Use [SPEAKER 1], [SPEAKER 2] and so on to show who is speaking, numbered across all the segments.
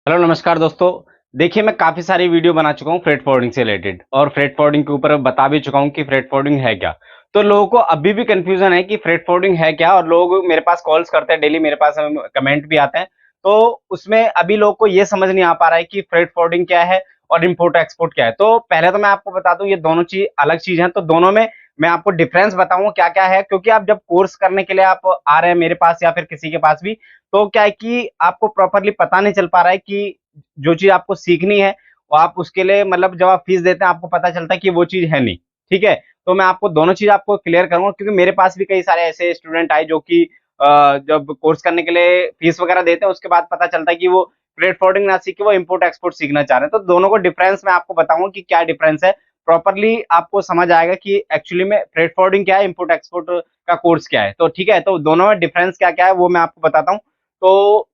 [SPEAKER 1] Hello नमस्कार दोस्तों। देखिए मैं काफ़ी सारी वीडियो बना चुका हूँ फ्रेट फॉरवर्डिंग से रिलेटेड और फ्रेट फॉरवर्डिंग के ऊपर बता भी चुका हूँ कि फ्रेट फॉरवर्डिंग है क्या। तो लोगों को अभी भी कंफ्यूजन है कि फ्रेट फॉरवर्डिंग है क्या, और लोग मेरे पास कॉल्स करते हैं डेली, मेरे पास कमेंट भी आते हैं। तो उसमें अभी लोगों को ये समझ नहीं आ पा रहा है कि फ्रेट फॉरवर्डिंग क्या है और इम्पोर्ट एक्सपोर्ट क्या है। तो पहले तो मैं आपको बता दूं, ये दोनों चीज अलग चीज है। तो दोनों में मैं आपको डिफरेंस बताऊंगा क्या क्या है, क्योंकि आप जब कोर्स करने के लिए आप आ रहे हैं मेरे पास या फिर किसी के पास भी, तो क्या है कि आपको प्रॉपरली पता नहीं चल पा रहा है कि जो चीज आपको सीखनी है वो आप उसके लिए मतलब जब आप फीस देते हैं आपको पता चलता है कि वो चीज है नहीं। ठीक है, तो मैं आपको दोनों चीज आपको क्लियर करूंगा, क्योंकि मेरे पास भी कई सारे ऐसे स्टूडेंट आए जो कि जब कोर्स करने के लिए फीस वगैरह देते हैं उसके बाद पता चलता है कि वो फ्रेट फॉरवर्डिंग ना सीख के वो इम्पोर्ट एक्सपोर्ट सीखना चाह रहे हैं। तो दोनों को डिफरेंस मैं आपको बताऊंगा कि क्या डिफरेंस है। प्रॉपरली आपको समझ आएगा कि एक्चुअली में फ्रेट फॉरवर्डिंग क्या है, इम्पोर्ट एक्सपोर्ट का कोर्स क्या है। तो ठीक है, तो दोनों में डिफरेंस क्या क्या है वो मैं आपको बताता हूँ। तो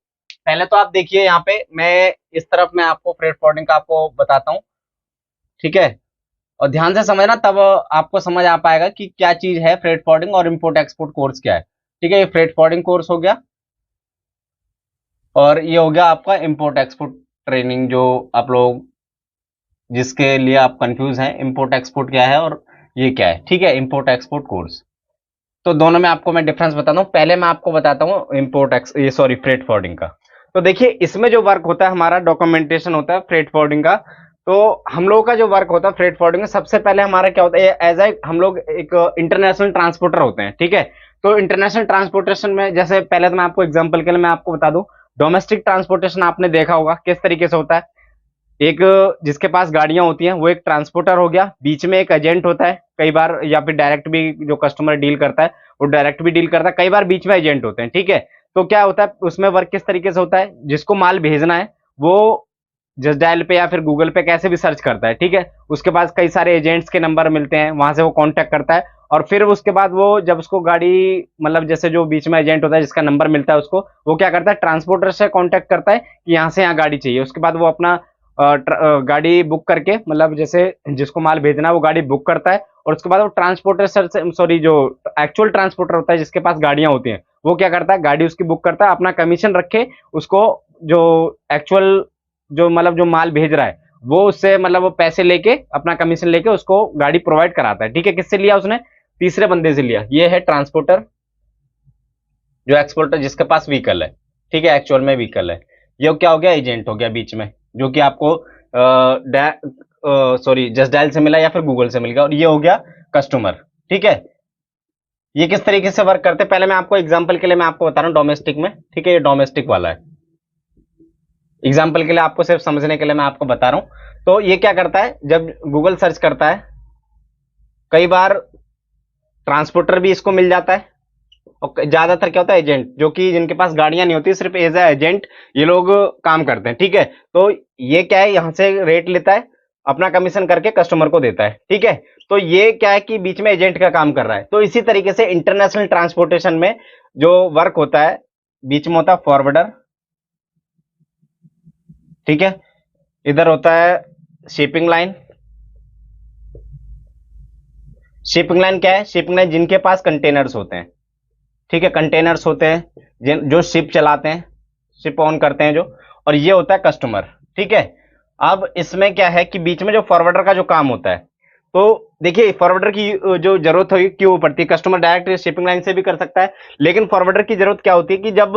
[SPEAKER 1] पहले तो आप देखिए यहाँ पे मैं इस तरफ मैं आपको फ्रेट फॉरवर्डिंग का आपको बताता हूँ। ठीक है, और ध्यान से समझना तब आपको समझ आ पाएगा कि क्या चीज है फ्रेट फॉरवर्डिंग और इम्पोर्ट एक्सपोर्ट कोर्स क्या है। ठीक है, ये फ्रेट फॉरवर्डिंग कोर्स हो गया और ये हो गया आपका इम्पोर्ट एक्सपोर्ट ट्रेनिंग, जो आप लोग जिसके लिए आप कंफ्यूज हैं इम्पोर्ट एक्सपोर्ट क्या है और ये क्या है। ठीक है, इम्पोर्ट एक्सपोर्ट कोर्स। तो दोनों में आपको मैं डिफरेंस बताता हूँ। पहले मैं आपको बताता हूँ इम्पोर्ट एक्स ये सॉरी फ्रेट फॉरवर्डिंग का। तो देखिए इसमें जो वर्क होता है हमारा डॉक्यूमेंटेशन होता है फ्रेट फॉरवर्डिंग का। तो हम लोगों का जो वर्क होता है फ्रेट फॉरवर्डिंग में सबसे पहले हमारा क्या होता है, एज ए हम लोग एक इंटरनेशनल ट्रांसपोर्टर होते हैं। ठीक है, तो इंटरनेशनल ट्रांसपोर्टेशन में जैसे पहले तो मैं आपको एग्जाम्पल के लिए मैं आपको बता दूं, डोमेस्टिक ट्रांसपोर्टेशन आपने देखा होगा किस तरीके से होता है। एक जिसके पास गाड़ियां होती हैं वो एक ट्रांसपोर्टर हो गया, बीच में एक एजेंट होता है कई बार, या फिर डायरेक्ट भी जो कस्टमर डील करता है वो डायरेक्ट भी डील करता है, कई बार बीच में एजेंट होते हैं। ठीक है, तो क्या होता है उसमें वर्क किस तरीके से होता है, जिसको माल भेजना है वो जस्ट डायल पे या फिर गूगल पे कैसे भी सर्च करता है। ठीक है, उसके पास कई सारे एजेंट्स के नंबर मिलते हैं, वहां से वो कांटेक्ट करता है और फिर उसके बाद वो जब उसको गाड़ी मतलब जैसे जो बीच में एजेंट होता है जिसका नंबर मिलता है उसको वो क्या करता है, ट्रांसपोर्टर से कांटेक्ट करता है कि यहाँ से यहाँ गाड़ी चाहिए। उसके बाद वो अपना गाड़ी बुक करके मतलब जैसे जिसको माल भेजना है वो गाड़ी बुक करता है, और उसके बाद वो ट्रांसपोर्टर सर से सॉरी जो एक्चुअल ट्रांसपोर्टर होता है जिसके पास गाड़ियां होती हैं वो क्या करता है, गाड़ी उसकी बुक करता है, अपना कमीशन रखे उसको, जो एक्चुअल जो मतलब जो माल भेज रहा है वो उससे मतलब वो पैसे लेके अपना कमीशन लेके उसको गाड़ी प्रोवाइड कराता है। ठीक है, किससे लिया उसने, तीसरे बंदे से लिया। ये है ट्रांसपोर्टर जो एक्सपोर्टर जिसके पास व्हीकल है। ठीक है, एक्चुअल में व्हीकल है। ये क्या हो गया, एजेंट हो गया बीच में, जो कि आपको सॉरी जस्ट डायल से मिला या फिर गूगल से मिल गया। और ये हो गया कस्टमर। ठीक है, ये किस तरीके से वर्क करते हैं पहले मैं आपको एग्जांपल के लिए मैं आपको बता रहा हूँ डोमेस्टिक में। ठीक है, ये डोमेस्टिक वाला है, एग्जाम्पल के लिए आपको सिर्फ समझने के लिए मैं आपको बता रहा हूं। तो ये क्या करता है, जब गूगल सर्च करता है कई बार ट्रांसपोर्टर भी इसको मिल जाता है, और ज्यादातर क्या होता है एजेंट, जो कि जिनके पास गाड़ियां नहीं होती सिर्फ एज ए एजेंट ये लोग काम करते हैं। ठीक है, तो ये क्या है यहां से रेट लेता है, अपना कमीशन करके कस्टमर को देता है। ठीक है, तो ये क्या है कि बीच में एजेंट का काम कर रहा है। तो इसी तरीके से इंटरनेशनल ट्रांसपोर्टेशन में जो वर्क होता है बीच में होता है फॉरवर्डर। ठीक है, इधर होता है शिपिंग लाइन। शिपिंग लाइन क्या है, शिपिंग लाइन जिनके पास कंटेनर्स होते हैं। ठीक है, कंटेनर्स होते हैं जो शिप चलाते हैं, शिप ऑन करते हैं जो, और ये होता है कस्टमर। ठीक है, अब इसमें क्या है कि बीच में जो फॉरवर्डर का जो काम होता है, तो देखिए फॉरवर्डर की जो जरूरत होगी क्यों पड़ती है, कस्टमर डायरेक्ट शिपिंग लाइन से भी कर सकता है, लेकिन फॉरवर्डर की जरूरत क्या होती है कि जब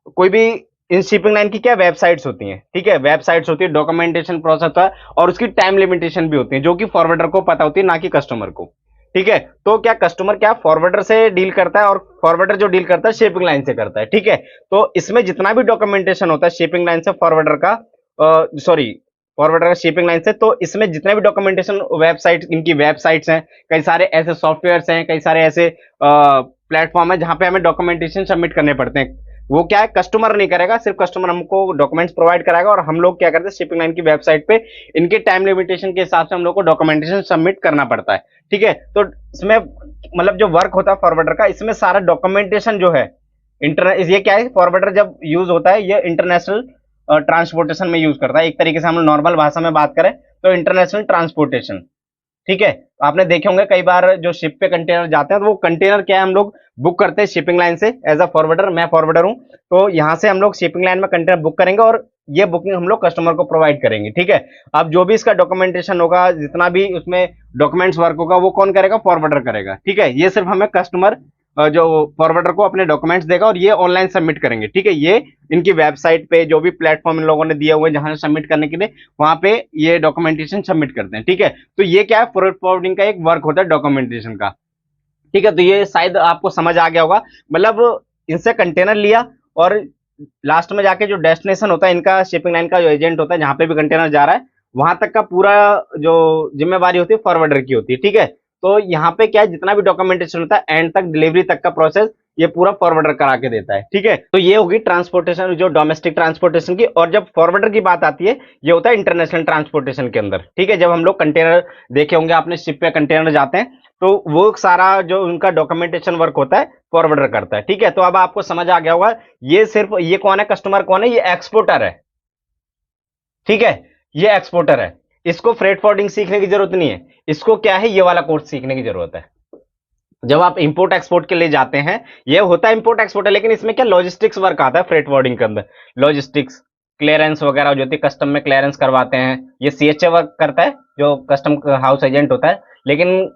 [SPEAKER 1] कोई भी इन शिपिंग लाइन की क्या वेबसाइट्स होती हैं। ठीक है, वेबसाइट्स होती है, डॉक्यूमेंटेशन प्रोसेस होता है और उसकी टाइम लिमिटेशन भी होती है, जो कि फॉरवर्डर को पता होती है ना कि कस्टमर को। ठीक है, तो क्या कस्टमर क्या फॉरवर्डर से डील करता है और फॉरवर्डर जो डील करता है शिपिंग लाइन से करता है। ठीक है, तो इसमें जितना भी डॉक्यूमेंटेशन होता है शिपिंग लाइन से फॉरवर्डर का सॉरी फॉरवर्डर का शिपिंग लाइन से, तो इसमें जितने भी डॉक्यूमेंटेशन वेबसाइट इनकी वेबसाइट्स हैं, कई सारे ऐसे सॉफ्टवेयर्स हैं, कई सारे ऐसे प्लेटफॉर्म है जहां पे हमें डॉक्यूमेंटेशन सबमिट करने पड़ते हैं। वो क्या है कस्टमर नहीं करेगा, सिर्फ कस्टमर हमको डॉक्यूमेंट्स प्रोवाइड कराएगा और हम लोग क्या करते हैं शिपिंग लाइन की वेबसाइट पे इनके टाइम लिमिटेशन के हिसाब से हम लोग को डॉक्यूमेंटेशन सबमिट करना पड़ता है। ठीक है, तो इसमें मतलब जो वर्क होता है फॉरवर्डर का, इसमें सारा डॉक्यूमेंटेशन जो है ये क्या है, फॉरवर्डर जब यूज होता है ये इंटरनेशनल ट्रांसपोर्टेशन में यूज करता है। एक तरीके से हम नॉर्मल भाषा में बात करें तो इंटरनेशनल ट्रांसपोर्टेशन। ठीक है, आपने देखे होंगे कई बार जो शिप पे कंटेनर जाते हैं तो वो कंटेनर क्या है, हम लोग बुक करते हैं शिपिंग लाइन से। एज अ फॉरवर्डर, मैं फॉरवर्डर हूं, तो यहाँ से हम लोग शिपिंग लाइन में कंटेनर बुक करेंगे और ये बुकिंग हम लोग कस्टमर को प्रोवाइड करेंगे, ठीक है। अब जो भी इसका डॉक्यूमेंटेशन होगा, जितना भी उसमें डॉक्यूमेंट्स वर्क होगा, वो कौन करेगा? फॉरवर्डर करेगा, ठीक है। ये सिर्फ हमें कस्टमर जो फॉरवर्डर को अपने डॉक्यूमेंट्स देगा और ये ऑनलाइन सबमिट करेंगे, ठीक है। ये इनकी वेबसाइट पे जो भी प्लेटफॉर्म इन लोगों ने दिए हुए हैं जहां से सबमिट करने के लिए, वहां पे ये डॉक्यूमेंटेशन सबमिट करते हैं, ठीक है। तो ये क्या है? फ्रेट फॉरवर्डिंग का एक वर्क होता है डॉक्यूमेंटेशन का, ठीक है। तो ये शायद आपको समझ आ गया होगा। मतलब इनसे कंटेनर लिया और लास्ट में जाके जो डेस्टिनेशन होता है इनका, शिपिंग लाइन का जो एजेंट होता है जहां पे भी कंटेनर जा रहा है, वहां तक का पूरा जो जिम्मेवारी होती है फॉरवर्डर की होती है, ठीक है। तो यहाँ पे क्या है, जितना भी डॉक्यूमेंटेशन होता है एंड तक डिलीवरी तक का प्रोसेस ये पूरा फॉरवर्डर करा के देता है, ठीक है। तो ये होगी ट्रांसपोर्टेशन, जो डोमेस्टिक ट्रांसपोर्टेशन की। और जब फॉरवर्डर की बात आती है, ये होता है इंटरनेशनल ट्रांसपोर्टेशन के अंदर, ठीक है। जब हम लोग कंटेनर देखे होंगे आपने, शिप पे कंटेनर जाते हैं, तो वो सारा जो उनका डॉक्यूमेंटेशन वर्क होता है फॉरवर्डर करता है, ठीक है। तो अब आपको समझ आ गया होगा, ये सिर्फ ये कौन है? कस्टमर कौन है? ये एक्सपोर्टर है, ठीक है। ये एक्सपोर्टर है, इसको फ्रेट फॉरवर्डिंग सीखने की जरूरत नहीं है। इसको क्या है, ये वाला कोर्स सीखने की जरूरत है। जब आप इंपोर्ट एक्सपोर्ट के लिए जाते हैं, ये होता है इंपोर्ट एक्सपोर्ट है, लेकिन इसमें क्या लॉजिस्टिक्स वर्क आता है फ्रेट फॉरवर्डिंग के अंदर। लॉजिस्टिक्स, क्लियरेंस वगैरह जो होती है, कस्टम में क्लियरेंस करवाते हैं, ये सीएचए वर्क करता है जो कस्टम हाउस एजेंट होता है। लेकिन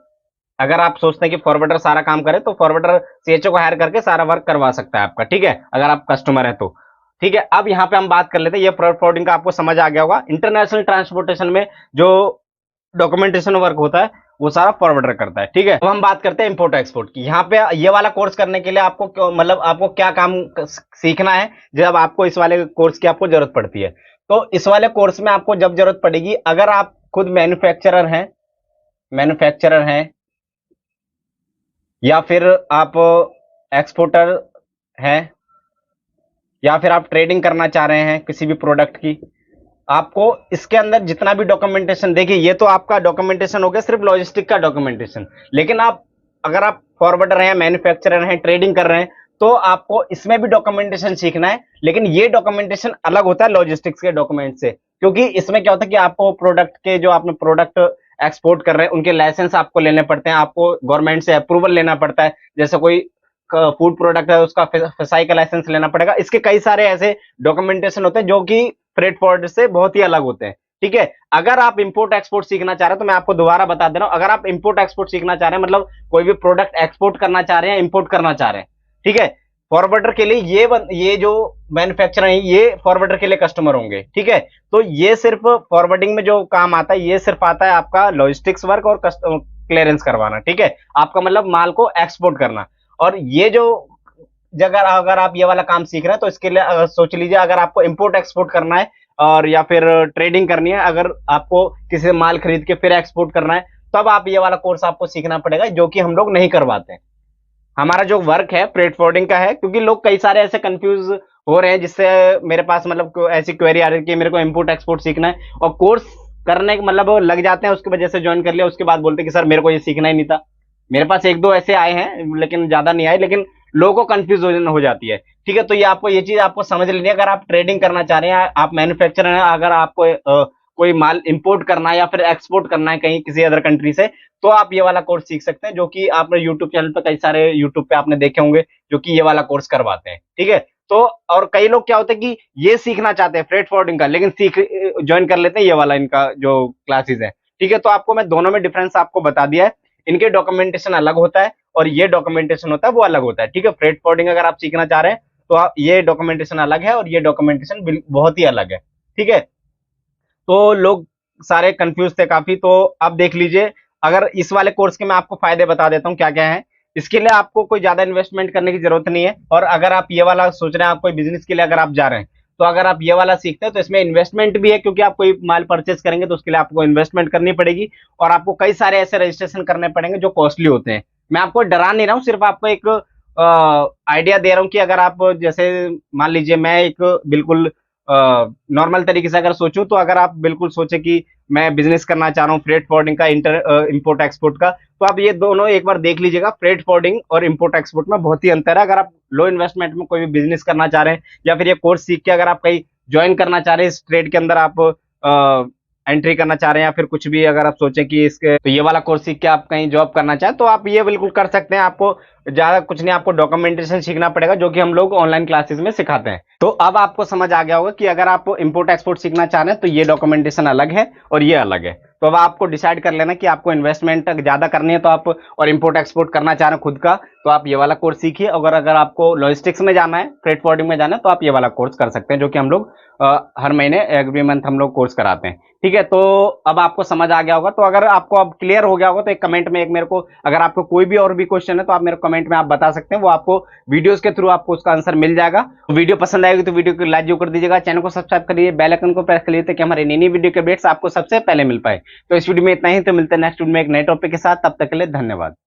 [SPEAKER 1] अगर आप सोचते हैं कि फॉरवर्डर सारा काम करे, तो फॉरवर्डर सीएचओ को हायर करके सारा वर्क करवा सकता है आपका, ठीक है, अगर आप कस्टमर है तो, ठीक है। अब यहाँ पे हम बात कर लेते हैं, ये फ्रेट फॉरवर्डिंग का आपको समझ आ गया होगा। इंटरनेशनल ट्रांसपोर्टेशन में जो डॉक्यूमेंटेशन वर्क होता है वो सारा फॉरवर्डर करता है, ठीक है। अब हम बात करते हैं इंपोर्ट एक्सपोर्ट की। यहाँ पे ये वाला कोर्स करने के लिए आपको मतलब आपको क्या काम सीखना है, जब आपको इस वाले कोर्स की आपको जरूरत पड़ती है। तो इस वाले कोर्स में आपको जब जरूरत पड़ेगी, अगर आप खुद मैन्युफैक्चरर हैं या फिर आप एक्सपोर्टर हैं या फिर आप ट्रेडिंग करना चाह रहे हैं किसी भी प्रोडक्ट की, आपको इसके अंदर जितना भी डॉक्यूमेंटेशन, देखिए ये तो आपका डॉक्यूमेंटेशन हो गया सिर्फ लॉजिस्टिक का डॉक्यूमेंटेशन। लेकिन आप अगर आप फॉरवर्डर हैं, मैन्युफैक्चरर हैं, ट्रेडिंग कर रहे हैं, तो आपको इसमें भी डॉक्यूमेंटेशन सीखना है। लेकिन ये डॉक्यूमेंटेशन अलग होता है लॉजिस्टिक्स के डॉक्यूमेंट से, क्योंकि इसमें क्या होता है कि आपको प्रोडक्ट के, जो आपने प्रोडक्ट एक्सपोर्ट कर रहे हैं, उनके लाइसेंस आपको लेने पड़ते हैं, आपको गवर्नमेंट से अप्रूवल लेना पड़ता है। जैसे कोई फूड प्रोडक्ट है, उसका FSSAI का लाइसेंस लेना पड़ेगा। इसके कई सारे ऐसे डॉक्यूमेंटेशन होते हैं जो कि फ्रेट फॉरवर्ड से बहुत ही अलग होते हैं, ठीक है। अगर आप इंपोर्ट एक्सपोर्ट सीखना चाह रहे हैं, तो मैं आपको दोबारा बता दे रहा हूं, अगर आप इंपोर्ट एक्सपोर्ट सीखना चाह रहे हैं, मतलब कोई भी प्रोडक्ट एक्सपोर्ट करना चाह रहे हैं, इंपोर्ट करना चाह रहे हैं, ठीक है, फॉरवर्डर के लिए ये जो मैन्युफैक्चरर है, ये फॉरवर्डर के लिए कस्टमर होंगे, ठीक है। तो ये सिर्फ फॉरवर्डिंग में जो काम आता है, ये सिर्फ आता है आपका लॉजिस्टिक्स वर्क और क्लियरेंस करवाना, ठीक है, आपका मतलब माल को एक्सपोर्ट करना। और ये जो जगह, अगर आप ये वाला काम सीख रहे हैं, तो इसके लिए सोच लीजिए, अगर आपको इंपोर्ट एक्सपोर्ट करना है और या फिर ट्रेडिंग करनी है, अगर आपको किसी से माल खरीद के फिर एक्सपोर्ट करना है, तब आप ये वाला कोर्स आपको सीखना पड़ेगा, जो कि हम लोग नहीं करवाते हैं। हमारा जो वर्क है फ्रेट फॉरवर्डिंग का है, क्योंकि लोग कई सारे ऐसे कंफ्यूज हो रहे हैं, जिससे मेरे पास मतलब ऐसी क्वेरी आ रही है कि मेरे को इंपोर्ट एक्सपोर्ट सीखना है, और कोर्स करने मतलब लग जाते हैं, उसकी वजह से ज्वाइन कर लिया, उसके बाद बोलते हैं कि सर मेरे को ये सीखना ही नहीं था। मेरे पास एक दो ऐसे आए हैं, लेकिन ज्यादा नहीं आए, लेकिन लोगों को कंफ्यूजन हो जाती है, ठीक है। तो ये चीज आपको समझ लेनी है। अगर आप ट्रेडिंग करना चाह रहे हैं, आप मैन्युफैक्चरर हैं, अगर आपको कोई माल इंपोर्ट करना है या फिर एक्सपोर्ट करना है कहीं किसी अदर कंट्री से, तो आप ये वाला कोर्स सीख सकते हैं, जो कि आपने यूट्यूब चैनल पे, कई सारे यूट्यूब पे आपने देखे होंगे जो कि ये वाला कोर्स करवाते हैं, ठीक है। तो और कई लोग क्या होता है कि ये सीखना चाहते हैं फ्रेट फॉरवर्डिंग का, लेकिन ज्वाइन कर लेते हैं ये वाला इनका जो क्लासेस है, ठीक है। तो आपको मैं दोनों में डिफरेंस आपको बता दिया है। इनके डॉक्यूमेंटेशन अलग होता है और ये डॉक्यूमेंटेशन होता है वो अलग होता है, ठीक है। फ्रेट फॉरवर्डिंग अगर आप सीखना चाह रहे हैं, तो आप, ये डॉक्यूमेंटेशन अलग है और ये डॉक्यूमेंटेशन बहुत ही अलग है, ठीक है। तो लोग सारे कंफ्यूज थे काफी। तो अब देख लीजिए, अगर इस वाले कोर्स के मैं आपको फायदे बता देता हूँ क्या क्या है। इसके लिए आपको कोई ज्यादा इन्वेस्टमेंट करने की जरूरत नहीं है। और अगर आप ये वाला सोच रहे हैं, आप कोई बिजनेस के लिए अगर आप जा रहे हैं, तो अगर आप ये वाला सीखते हैं, तो इसमें इन्वेस्टमेंट भी है, क्योंकि आप कोई माल परचेस करेंगे तो उसके लिए आपको इन्वेस्टमेंट करनी पड़ेगी, और आपको कई सारे ऐसे रजिस्ट्रेशन करने पड़ेंगे जो कॉस्टली होते हैं। मैं आपको डरा नहीं रहा हूँ, सिर्फ आपको एक आइडिया दे रहा हूँ कि अगर आप, जैसे मान लीजिए मैं एक बिल्कुल नॉर्मल तरीके से अगर सोचूं, तो अगर आप बिल्कुल सोचे कि मैं बिजनेस करना चाह रहा हूँ फ्रेट फॉरवर्डिंग का, इंपोर्ट एक्सपोर्ट का, तो आप ये दोनों एक बार देख लीजिएगा। फ्रेट फॉरवर्डिंग और इंपोर्ट एक्सपोर्ट में बहुत ही अंतर है। अगर आप लो इन्वेस्टमेंट में कोई भी बिजनेस करना चाह रहे हैं, या फिर ये कोर्स सीख के अगर आप कहीं ज्वाइन करना चाह रहे हैं इस ट्रेड के अंदर, आप एंट्री करना चाह रहे हैं या फिर कुछ भी अगर आप सोचें कि इसके तो ये वाला कोर्स सीख के आप कहीं जॉब करना चाहें तो आप ये बिल्कुल कर सकते हैं। आपको ज्यादा कुछ नहीं, आपको डॉक्यूमेंटेशन सीखना पड़ेगा जो कि हम लोग ऑनलाइन क्लासेस में सिखाते हैं। तो अब आपको समझ आ गया होगा कि अगर आप इंपोर्ट एक्सपोर्ट सीखना चाह रहे हैं तो ये डॉक्यूमेंटेशन अलग है और ये अलग है। तो अब आपको डिसाइड कर लेना कि आपको इन्वेस्टमेंट ज्यादा करनी है तो आप और इंपोर्ट एक्सपोर्ट करना चाह रहे हैं खुद का तो आप ये वाला कोर्स सीखिए। अगर अगर आपको लॉजिस्टिक्स में जाना है, फ्रेट फॉरवर्डिंग में जाना है तो आप ये वाला कोर्स कर सकते हैं जो कि हम लोग हर महीने एवरी मंथ हम लोग कोर्स कराते हैं। ठीक है, तो अब आपको समझ आ गया होगा। तो अगर आपको अब क्लियर हो गया होगा तो एक कमेंट में एक मेरे को, अगर आपको कोई भी और भी क्वेश्चन है तो आप मेरे कमेंट में आप बता सकते हैं, वो आपको वीडियोस के थ्रू आपको उसका आंसर मिल जाएगा। तो वीडियो पसंद आएगी तो वीडियो को लाइक जो कर दीजिएगा, चैनल को सब्सक्राइब करिए, बेल आइकन को प्रेस करिए ताकि हमारे नई नई वीडियो के अपडेट्स आपको सबसे पहले मिल पाए। तो इस वीडियो में इतना ही, तो मिलते हैं नेक्स्ट वीडियो में एक नए टॉपिक के साथ। तब तक के लिए धन्यवाद।